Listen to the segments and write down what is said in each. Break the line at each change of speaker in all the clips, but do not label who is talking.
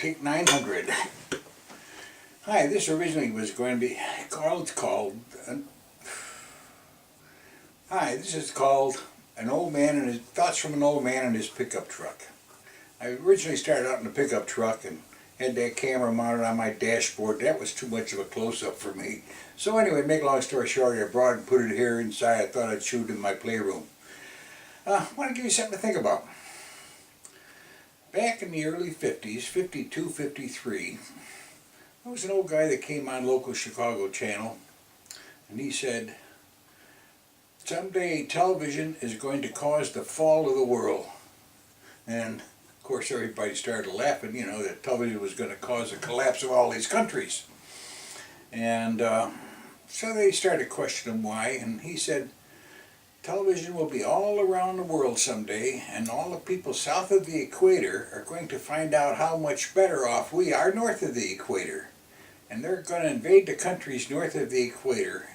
Take 900. Hi, this originally was going to be called. Hi, this is called An Old Man and His Thoughts from an Old Man and His Pickup Truck. I originally started out in a pickup truck and had that camera mounted on my dashboard. That was too much of a close-up for me. So anyway, make a long story short, I brought it and put it here inside. I thought I'd shoot it in my playroom. I want to give you something to think about. Back in the early 50s, 52, 53, there was an old guy that came on local Chicago channel, and he said, someday television is going to cause the fall of the world. And of course everybody started laughing, you know, that television was going to cause the collapse of all these countries. And so they started questioning why, and he said, television will be all around the world someday, and all the people south of the equator are going to find out how much better off we are north of the equator. And they're going to invade the countries north of the equator,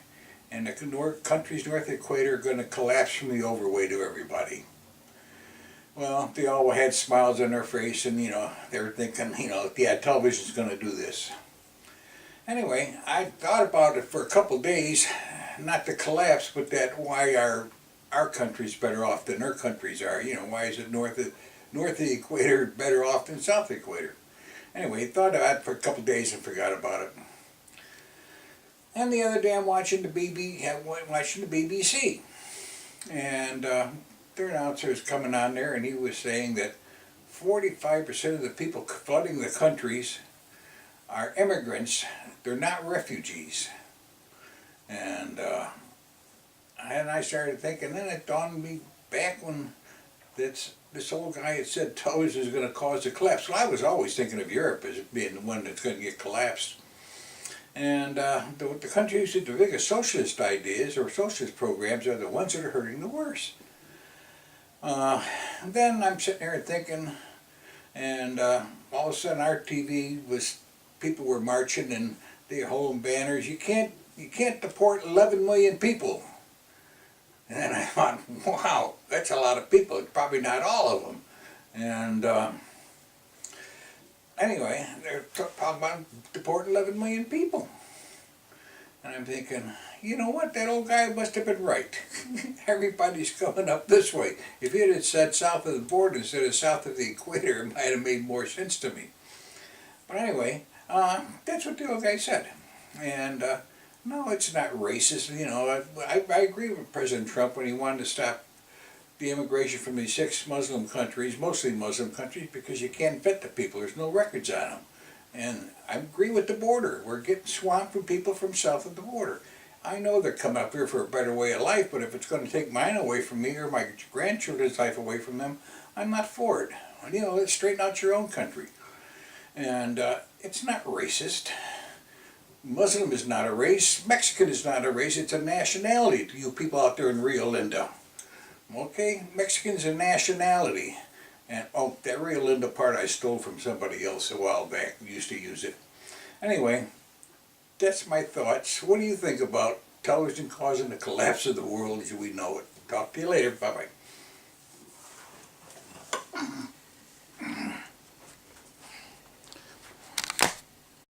and the countries north of the equator are going to collapse from the overweight of everybody. Well, they all had smiles on their face, and you know, they were thinking, you know, yeah, television's going to do this. Anyway, I thought about it for a couple days, not the collapse, but that why our country's better off than their countries are. You know, why is it north of the equator better off than south of the equator? Anyway, thought about it for a couple days and forgot about it. And the other day I'm watching the BBC, and their announcer was coming on there, and he was saying that 45% of the people flooding the countries are immigrants. They're not refugees. And I started thinking, then it dawned on me back when this old guy had said television is going to cause a collapse. Well, I was always thinking of Europe as being the one that's going to get collapsed. And the countries with the biggest socialist ideas or socialist programs are the ones that are hurting the worst. Then I'm sitting there thinking, and all of a sudden our TV was, people were marching and they were holding banners. You can't deport 11 million people. And then I thought, wow, that's a lot of people. Probably not all of them. And anyway, they're talking about deporting 11 million people. And I'm thinking, you know what, that old guy must have been right. Everybody's coming up this way. If he had said south of the border instead of south of the equator, it might have made more sense to me. But anyway, that's what the old guy said. And no, it's not racist. You know, I agree with President Trump when he wanted to stop the immigration from these 6 Muslim countries, mostly Muslim countries, because you can't vet the people. There's no records on them. And I agree with the border. We're getting swamped from people from south of the border. I know they're coming up here for a better way of life, but if it's going to take mine away from me or my grandchildren's life away from them, I'm not for it. You know, let's straighten out your own country. And it's not racist. Muslim is not a race. Mexican is not a race. It's a nationality to you people out there in Rio Linda. Okay? Mexican's a nationality. And, oh, that Rio Linda part I stole from somebody else a while back. We used to use it. Anyway, that's my thoughts. What do you think about television causing the collapse of the world as we know it? Talk to you later. Bye-bye.